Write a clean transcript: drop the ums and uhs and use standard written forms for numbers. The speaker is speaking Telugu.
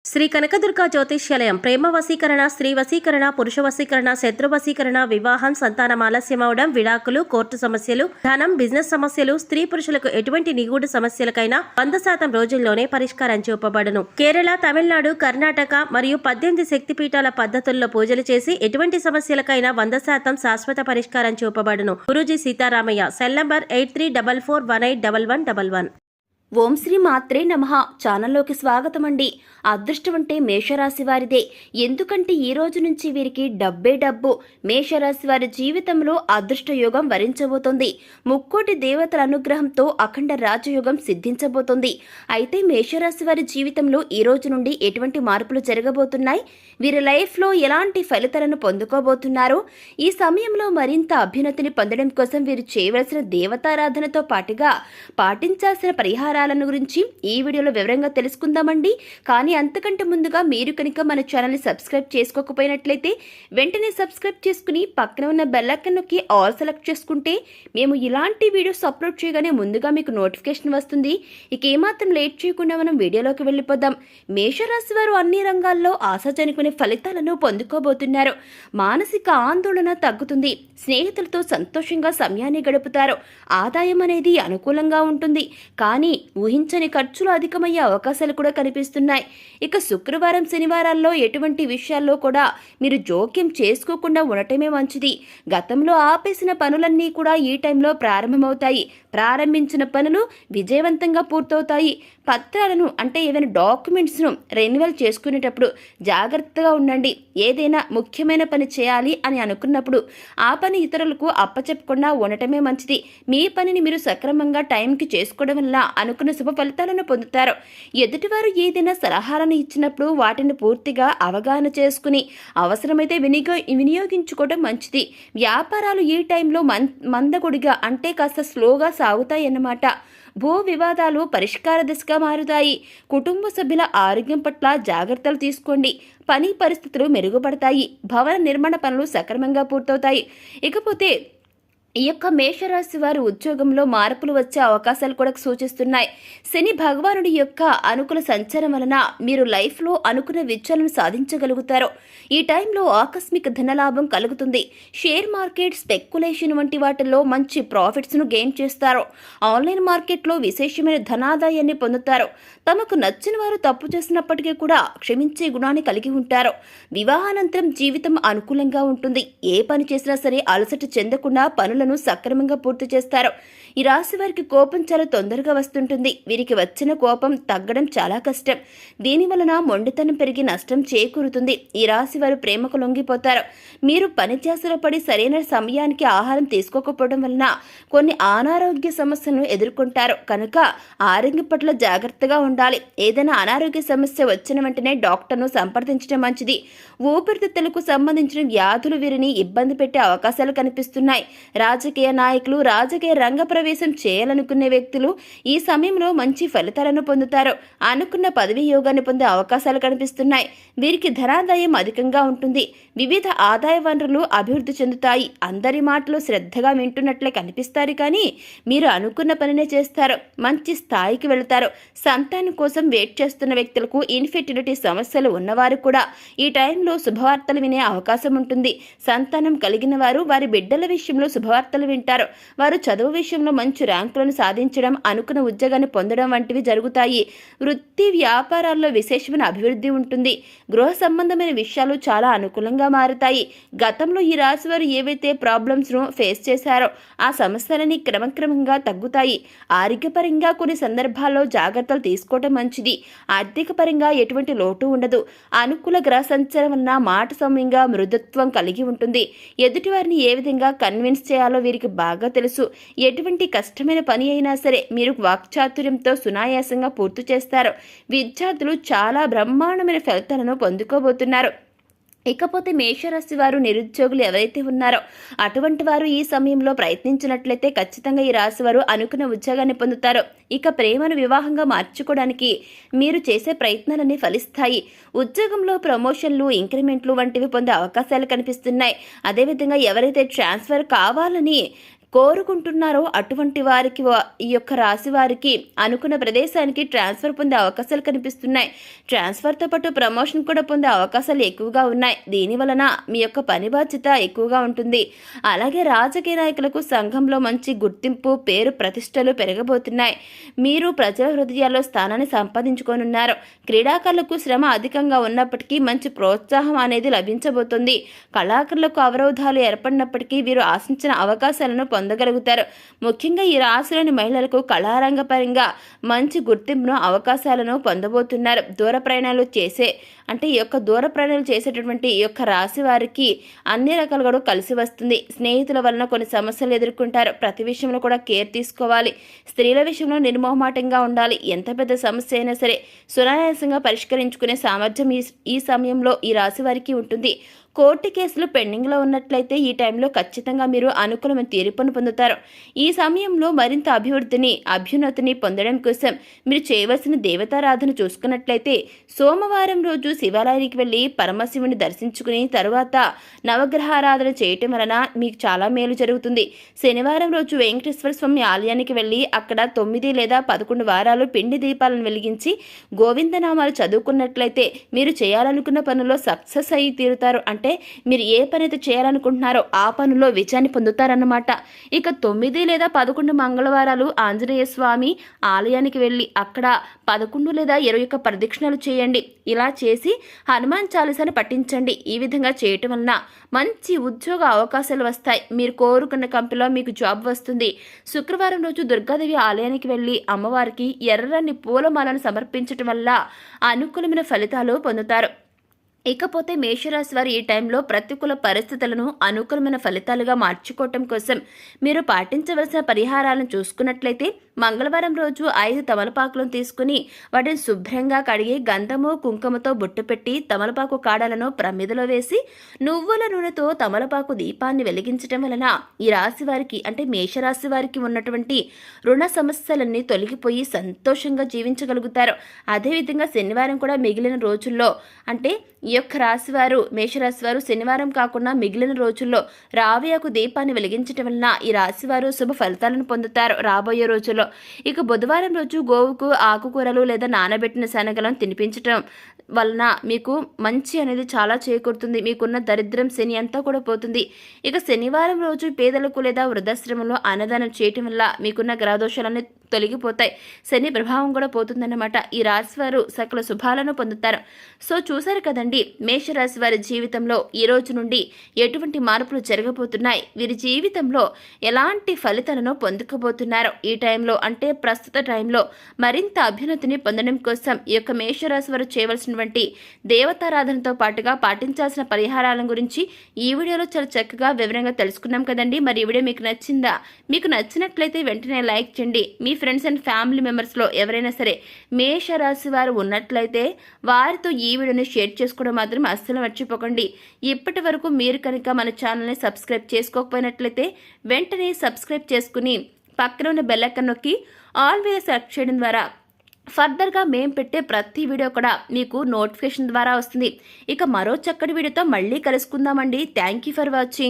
శ్రీ కనకదుర్గ జ్యోతిష్యాలయం ప్రేమ వశీకరణ, స్త్రీ వశీకరణ, పురుష వశీకరణ, శత్రు వశీకరణ, వివాహం, సంతానం ఆలస్యమవడం, విడాకులు, కోర్టు సమస్యలు, ధనం, బిజినెస్ సమస్యలు, స్త్రీ పురుషులకు ఎటువంటి నిగూఢ సమస్యలకైనా 100% రోజుల్లోనే పరిష్కారం చూపబడును. కేరళ, తమిళనాడు, కర్ణాటక మరియు 18 శక్తిపీఠాల పద్ధతుల్లో పూజలు చేసి ఎటువంటి సమస్యలకైనా 100% శాశ్వత పరిష్కారం చూపబడును. గురూజీ సీతారామయ్య. Cell number 8344181111. ఓం శ్రీ మాత్రే నమః. ఛానల్లోకి స్వాగతం అండి. అదృష్టం అంటే మేషరాశి వారిదే. ఎందుకంటే ఈ రోజు నుంచి వీరికి డబ్బే డబ్బు. మేషరాశి వారి జీవితంలో అదృష్ట యోగం వరించబోతోంది. ముక్కోటి దేవతల అనుగ్రహంతో అఖండ రాజయోగం సిద్ధించబోతోంది. అయితే మేషరాశి వారి జీవితంలో ఈ రోజు నుండి ఎటువంటి మార్పులు జరగబోతున్నాయి, వీరి లైఫ్లో ఎలాంటి ఫలితాలను పొందుకోబోతున్నారు, ఈ సమయంలో మరింత అభ్యున్నతిని పొందడం కోసం వీరు చేయవలసిన దేవతారాధనతో పాటుగా పాటించాల్సిన పరిహారాలను గురించి ఈ వీడియోలో వివరంగా తెలుసుకుందామండి. కానీ అంతకంటే ముందుగా మీరు కనుక మన ఛానల్ని సబ్స్క్రైబ్ చేసుకోకపోయినట్లయితే వెంటనే సబ్స్క్రైబ్ చేసుకుని పక్కన ఉన్న బెల్ ఐకాన్ నొక్కి ఆల్ సెలెక్ట్ చేసుకుంటే మేము ఇలాంటి వీడియోస్ అప్లోడ్ చేయగానే ముందుగా మీకు నోటిఫికేషన్ వస్తుంది. ఇక ఏమాత్రం లేట్ చేయకుండా మనం వీడియోలోకి వెళ్ళిపోదాం. మేషరాశి వారు అన్ని రంగాల్లో ఆశాజనకమైన ఫలితాలను పొందుకోబోతున్నారు. మానసిక ఆందోళన తగ్గుతుంది. స్నేహితులతో సంతోషంగా సమయాన్ని గడుపుతారు. ఆదాయం అనేది అనుకూలంగా ఉంటుంది. కానీ ఊహించని ఖర్చులు అధికమయ్యే అవకాశాలు కూడా కనిపిస్తున్నాయి. ఇక శుక్రవారం, శనివారాల్లో ఎటువంటి విషయాల్లో కూడా మీరు జోక్యం చేసుకోకుండా ఉండటమే మంచిది. గతంలో ఆపేసిన పనులన్నీ కూడా ఈ టైంలో ప్రారంభమవుతాయి. ప్రారంభించిన పనులు విజయవంతంగా పూర్తవుతాయి. పత్రాలను అంటే ఏవైనా డాక్యుమెంట్స్ను రెన్యువల్ చేసుకునేటప్పుడు జాగ్రత్తగా ఉండండి. ఏదైనా ముఖ్యమైన పని చేయాలి అని అనుకున్నప్పుడు ఆ పని ఇతరులకు అప్పచెప్పకుండా ఉండటమే మంచిది. మీ పనిని మీరు సక్రమంగా టైంకి చేసుకోవడం వల్ల అనుకున్న శుభ ఫలితాలను పొందుతారు. ఎదుటివారు ఏదైనా సలహాలను ఇచ్చినప్పుడు వాటిని పూర్తిగా అవగాహన చేసుకుని అవసరమైతే వినియోగించుకోవడం మంచిది. వ్యాపారాలు ఈ టైంలో మందకొడిగా అంటే కాస్త స్లోగా సాగుతాయన్నమాట. భూ వివాదాలు పరిష్కార దిశగా మారుతాయి. కుటుంబ సభ్యుల ఆరోగ్యం పట్ల జాగ్రత్తలు తీసుకోండి. పని పరిస్థితులు మెరుగుపడతాయి. భవన నిర్మాణ పనులు సక్రమంగా పూర్తవుతాయి. ఇకపోతే ఈ యొక్క మేషరాశి వారు ఉద్యోగంలో మార్పులు వచ్చే అవకాశాలు కూడా సూచిస్తున్నాయి. శని భగవానుడి యొక్క అనుకూల సంచారం వలన మీరు లైఫ్లో అనుకున్న విజయాలను సాధించగలుగుతారు. ఈ టైంలో ఆకస్మిక ధనలాభం కలుగుతుంది. షేర్ మార్కెట్, స్పెక్యులేషన్ వంటి వాటిల్లో మంచి ప్రాఫిట్స్ను గెయిన్ చేస్తారు. ఆన్లైన్ మార్కెట్లో విశేషమైన ధనాదాయాన్ని పొందుతారు. తమకు నచ్చిన వారు తప్పు చేసినప్పటికీ కూడా క్షమించే గుణాన్ని కలిగి ఉంటారు. వివాహానంతరం జీవితం అనుకూలంగా ఉంటుంది. ఏ పని చేసినా సరే అలసట చెందకుండా పనులను సక్రమంగా పూర్తి చేస్తారు. ఈ రాశి వారికి కోపం చాలా తొందరగా వస్తుంటుంది. వీరికి వచ్చిన కోపం తగ్గడం చాలా కష్టం. దీనివలన మొండితనం పెరిగి నష్టం చేకూరుతుంది. ఈ రాశి వారు ప్రేమకు లొంగిపోతారు. మీరు పనిచేసలో పడి సరైన సమయానికి ఆహారం తీసుకోకపోవడం వలన కొన్ని అనారోగ్య సమస్యలను ఎదుర్కొంటారు. కనుక ఆరోగ్యం పట్ల జాగ్రత్తగా ఉండాలి. ఏదైనా అనారోగ్య సమస్య వచ్చిన వెంటనే డాక్టర్ను సంప్రదించడం మంచిది. ఊపిరితిత్తులకు సంబంధించిన వ్యాధులు వీరిని ఇబ్బంది పెట్టే అవకాశాలు కనిపిస్తున్నాయి. రాజకీయ నాయకులు, రాజకీయ రంగ ప్రవేశం చేయాలనుకునే వ్యక్తులు ఈ సమయంలో మంచి ఫలితాలను పొందుతారు. అనుకున్న పదవీ యోగాన్ని పొందే అవకాశాలు కనిపిస్తున్నాయి. వీరికి ధనాదాయం అధికంగా ఉంటుంది. వివిధ ఆదాయ వనరులు అభివృద్ధి చెందుతాయి. అందరి మాటలు శ్రద్ధగా వింటున్నట్లే కనిపిస్తారు. కానీ మీరు అనుకున్న పనినే చేస్తారు. మంచి స్థాయికి వెళతారు. సంతానం కోసం వెయిట్ చేస్తున్న వ్యక్తులకు ఇన్ఫెర్టిలిటీ సమస్యలు ఉన్నవారు కూడా ఈ టైంలో శుభవార్తలు వినే అవకాశం ఉంటుంది. సంతానం కలిగిన వారు వారి బిడ్డల విషయంలో శుభవార్తలు వింటారు. వారు చదువు విషయంలో మంచి ర్యాంకులను సాధించడం, అనుకున్న ఉద్యోగాన్ని పొందడం వంటివి జరుగుతాయి. వృత్తి వ్యాపారాల్లో విశేషమైన అభివృద్ధి ఉంటుంది. గృహ సంబంధమైన విషయాలు చాలా అనుకూలంగా మారుతాయి. గతంలో ఈ రాశి వారు ఏవైతే ప్రాబ్లమ్స్ను ఫేస్ చేశారో ఆ సమస్యలని క్రమక్రమంగా తగ్గుతాయి. ఆరోగ్యపరంగా కొన్ని సందర్భాల్లో జాగ్రత్తలు తీసుకోవడం మంచిది. ఆర్థిక పరంగా ఎటువంటి లోటు ఉండదు. అనుకూల గ్రహ సంచారం వలన మాట సౌమ్యంగా మృదుత్వం కలిగి ఉంటుంది. ఎదుటివారిని ఏ విధంగా కన్విన్స్ చేయాలో వీరికి బాగా తెలుసు. ఎటువంటి కష్టమైన పని అయినా సరే మీరు వాక్చాతుర్యంతో సునాయాసంగా పూర్తి చేస్తారు. విద్యార్థులు చాలా బ్రహ్మాండమైన ఫలితాలను పొందుకోబోతున్నారు. ఇకపోతే మేషరాశి వారు నిరుద్యోగులు ఎవరైతే ఉన్నారో అటువంటి వారు ఈ సమయంలో ప్రయత్నించినట్లయితే ఖచ్చితంగా ఈ రాశి వారు అనుకున్న ఉద్యోగాన్ని పొందుతారు. ఇక ప్రేమను వివాహంగా మార్చుకోవడానికి మీరు చేసే ప్రయత్నాలన్నీ ఫలిస్తాయి. ఉద్యోగంలో ప్రమోషన్లు, ఇంక్రిమెంట్లు వంటివి పొందే అవకాశాలు కనిపిస్తున్నాయి. అదేవిధంగా ఎవరైతే ట్రాన్స్ఫర్ కావాలని కోరుకుంటున్నారో అటువంటి వారికి ఈ యొక్క రాశి వారికి అనుకున్న ప్రదేశానికి ట్రాన్స్ఫర్ పొందే అవకాశాలు కనిపిస్తున్నాయి. ట్రాన్స్ఫర్తో పాటు ప్రమోషన్ కూడా పొందే అవకాశాలు ఎక్కువగా ఉన్నాయి. దీనివలన మీ యొక్క పని బాధ్యత ఎక్కువగా ఉంటుంది. అలాగే రాజకీయ నాయకులకు సంఘంలో మంచి గుర్తింపు, పేరు, ప్రతిష్టలు పెరగబోతున్నాయి. మీరు ప్రజల హృదయాల్లో స్థానాన్ని సంపాదించుకోనున్నారు. క్రీడాకారులకు శ్రమ అధికంగా ఉన్నప్పటికీ మంచి ప్రోత్సాహం అనేది లభించబోతుంది. కళాకారులకు అవరోధాలు ఏర్పడినప్పటికీ వీరు ఆశించిన అవకాశాలను పొందగలుగుతారు. ముఖ్యంగా ఈ రాశిలోని మహిళలకు కళారంగ పరంగా మంచి గుర్తింపును, అవకాశాలను పొందబోతున్నారు. దూర ప్రయాణాలు చేసేటటువంటి ఈ యొక్క రాశి వారికి అన్ని రకాలుగా కలిసి వస్తుంది. స్నేహితుల వలన కొన్ని సమస్యలు ఎదుర్కొంటారు. ప్రతి విషయంలో కూడా కేర్ తీసుకోవాలి. స్త్రీల విషయంలో నిర్మోహమాటంగా ఉండాలి. ఎంత పెద్ద సమస్య అయినా సరే సునాయాసంగా పరిష్కరించుకునే సామర్థ్యం ఈ సమయంలో ఈ రాశి వారికి ఉంటుంది. కోర్టు కేసులు పెండింగ్లో ఉన్నట్లయితే ఈ టైంలో ఖచ్చితంగా మీరు అనుకూలమైన తీర్పును పొందుతారు. ఈ సమయంలో మరింత అభ్యున్నతిని పొందడం కోసం మీరు చేయవలసిన దేవతారాధన చూసుకున్నట్లయితే సోమవారం రోజు శివాలయానికి వెళ్ళి పరమశివుని దర్శించుకుని తరువాత నవగ్రహారాధన చేయటం వలన మీకు చాలా మేలు జరుగుతుంది. శనివారం రోజు వెంకటేశ్వర స్వామి ఆలయానికి వెళ్ళి అక్కడ 9 లేదా 11 వారాలు పిండి దీపాలను వెలిగించి గోవిందనామాలు చదువుకున్నట్లయితే మీరు చేయాలనుకున్న పనుల్లో సక్సెస్ అయ్యి తీరుతారు. అంటే మీరు ఏ పని అయితే చేయాలనుకుంటున్నారో ఆ పనుల్లో విజయాన్ని పొందుతారన్నమాట. ఇక 9 లేదా 11 మంగళవారాలు ఆంజనేయ స్వామి ఆలయానికి వెళ్ళి అక్కడ 11 లేదా 21 ప్రదక్షిణలు చేయండి. ఇలా చేసి హనుమాన్ చాలీసాను పఠించండి. ఈ విధంగా చేయటం వలన మంచి ఉద్యోగ అవకాశాలు వస్తాయి. మీరు కోరుకున్న కంపెనీలో మీకు జాబ్ వస్తుంది. శుక్రవారం రోజు దుర్గాదేవి ఆలయానికి వెళ్ళి అమ్మవారికి ఎర్రని పూలమాలను సమర్పించటం వల్ల అనుకూలమైన ఫలితాలు పొందుతారు. ఇకపోతే మేషరాశి వారు ఈ టైంలో ప్రతికూల పరిస్థితులను అనుకూలమైన ఫలితాలుగా మార్చుకోవటం కోసం మీరు పాటించవలసిన పరిహారాలను చూసుకున్నట్లయితే మంగళవారం రోజు 5 తమలపాకులను తీసుకుని వాటిని శుభ్రంగా కడిగి గంధము, కుంకుమతో బొట్టు పెట్టి తమలపాకు కాడలను ప్రమిదలో వేసి నువ్వుల నూనెతో తమలపాకు దీపాన్ని వెలిగించడం వలన ఈ రాశి వారికి అంటే మేషరాశి వారికి ఉన్నటువంటి రుణ సమస్యలన్నీ తొలగిపోయి సంతోషంగా జీవించగలుగుతారు. అదేవిధంగా శనివారం కూడా మిగిలిన రోజుల్లో అంటే ఈ యొక్క రాశివారు మేషరాశివారు శనివారం కాకుండా మిగిలిన రోజుల్లో రావియాకు దీపాన్ని వెలిగించటం వలన ఈ రాశివారు శుభ ఫలితాలను పొందుతారు రాబోయే రోజుల్లో. ఇక బుధవారం రోజు గోవుకు ఆకుకూరలు లేదా నానబెట్టిన శనగలను తినిపించటం వలన మీకు మంచి అనేది చాలా చేకూరుతుంది. మీకున్న దరిద్రం శని అంతా కూడా పోతుంది. ఇక శనివారం రోజు పేదలకు లేదా వృద్ధాశ్రమంలో అన్నదానం చేయటం వల్ల మీకున్న గ్రహదోషాలన్నీ తొలగిపోతాయి. శని ప్రభావం కూడా పోతుందన్నమాట. ఈ రాశి వారు సకల శుభాలను పొందుతారు. సో చూసారు కదండి మేషరాశి వారి జీవితంలో ఈ రోజు నుండి ఎటువంటి మార్పులు జరగబోతున్నాయి, వీరి జీవితంలో ఎలాంటి ఫలితాలను పొందుకోబోతున్నారు. ఈ టైంలో అంటే ప్రస్తుత టైంలో మరింత అభ్యున్నతిని పొందడం కోసం ఈ యొక్క మేషరాశి వారు చేయవలసినటువంటి దేవతారాధనతో పాటుగా పాటించాల్సిన పరిహారాల గురించి ఈ వీడియోలో చాలా చక్కగా వివరంగా తెలుసుకున్నాం కదండి. మరి ఈ వీడియో మీకు నచ్చిందా? మీకు నచ్చినట్లయితే వెంటనే లైక్ చేయండి. మీ ఫ్రెండ్స్ అండ్ ఫ్యామిలీ మెంబర్స్లో ఎవరైనా సరే మేషరాశి వారు ఉన్నట్లయితే వారితో ఈ వీడియోని షేర్ చేసుకోవడం మాత్రం అస్సలు మర్చిపోకండి. ఇప్పటి వరకు మీరు కనుక మన ఛానల్ని సబ్స్క్రైబ్ చేసుకోకపోయినట్లయితే వెంటనే సబ్స్క్రైబ్ చేసుకుని పక్కన ఉన్న బెల్ ఐకాన్ నొక్కి ఆల్ మీద సెలెక్ట్ చేయడం ద్వారా ఫర్దర్గా మేము పెట్టే ప్రతి వీడియో కూడా మీకు నోటిఫికేషన్ ద్వారా వస్తుంది. ఇక మరో చక్కటి వీడియోతో మళ్ళీ కలుసుకుందామండి. Thank you for watching.